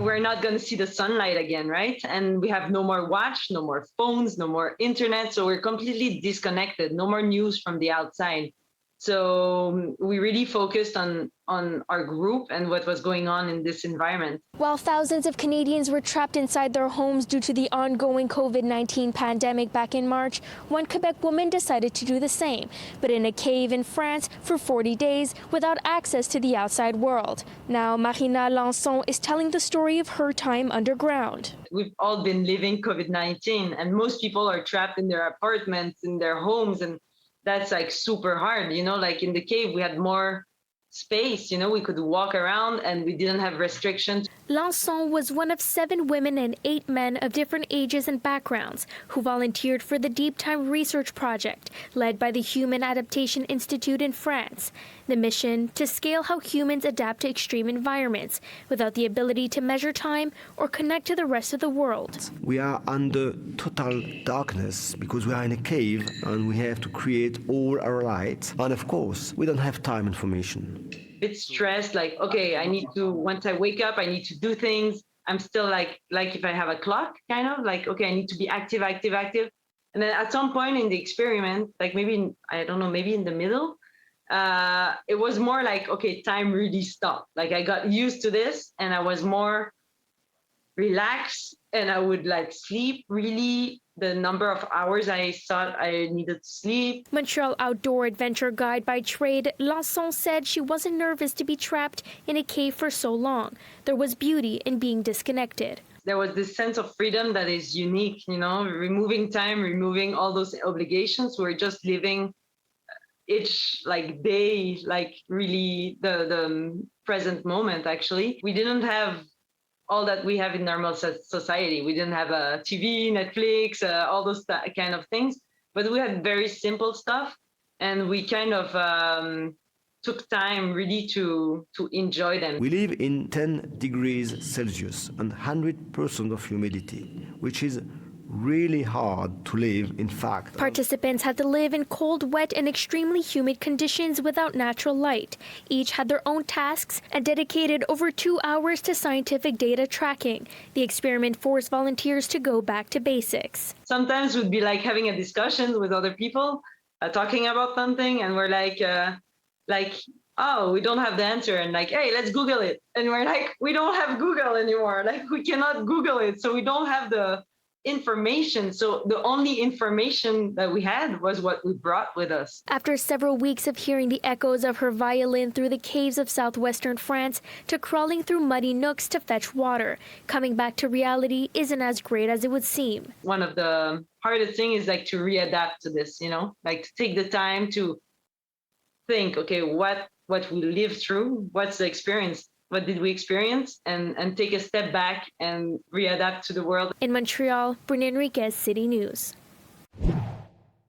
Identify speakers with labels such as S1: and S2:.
S1: we're not going to see the sunlight again, right? And we have no more watch, no more phones, no more internet. So we're completely disconnected, no more news from the outside. So we really focused on our group and what was going on in this environment.
S2: While thousands of Canadians were trapped inside their homes due to the ongoing COVID-19 pandemic back in March, one Quebec woman decided to do the same, but in a cave in France for 40 days without access to the outside world. Now, Marina Lançon is telling the story of her time underground.
S1: We've all been living COVID-19, and most people are trapped in their apartments, in their homes, and that's like super hard, you know, like in the cave, we had more space, you know, we could walk around and we didn't have restrictions.
S2: Lançon was one of 7 women and 8 men of different ages and backgrounds who volunteered for the Deep Time Research Project, led by the Human Adaptation Institute in France. The mission, to scale how humans adapt to extreme environments without the ability to measure time or connect to the rest of the world.
S3: We are under total darkness because we are in a cave and we have to create all our lights. And of course, we don't have time information.
S1: Bit stressed, like, okay, I need to, once I wake up, I need to do things. I'm still like if I have a clock, kind of like, okay, I need to be active. And then at some point in the experiment, like maybe, I don't know, maybe in the middle, it was more like, okay, time really stopped. Like I got used to this and I was more relaxed and I would like sleep really the number of hours I thought I needed to sleep.
S2: Montreal outdoor adventure guide by trade, Lançon said she wasn't nervous to be trapped in a cave for so long. There was beauty in being disconnected.
S1: There was this sense of freedom that is unique, you know, removing time, removing all those obligations. We're just living each like day, like really the present moment, actually. We didn't have all that we have in normal society. We didn't have a TV, Netflix, all those kind of things, but we had very simple stuff, and we kind of took time really to enjoy them.
S3: We live in 10 degrees Celsius and 100% of humidity, which is really hard to live, in fact.
S2: Participants had to live in cold, wet, and extremely humid conditions without natural light. Each had their own tasks and dedicated over 2 hours to scientific data tracking. The experiment forced volunteers to go back to basics.
S1: Sometimes we'd be like having a discussion with other people, talking about something, and we're like, oh, we don't have the answer, and like, hey, let's Google it. And we're like, we don't have Google anymore. Like, we cannot Google it, so we don't have the information. So the only information that we had was what we brought with us.
S2: After several weeks of hearing the echoes of her violin through the caves of southwestern France to crawling through muddy nooks to fetch water, coming back to reality isn't as great as it would seem.
S1: One of the hardest things is like to readapt to this, you know, like to take the time to think, okay, what we lived through, what's the experience? What did we experience, and take a step back and readapt to the world.
S2: In Montreal, Bruna Enriquez, City News.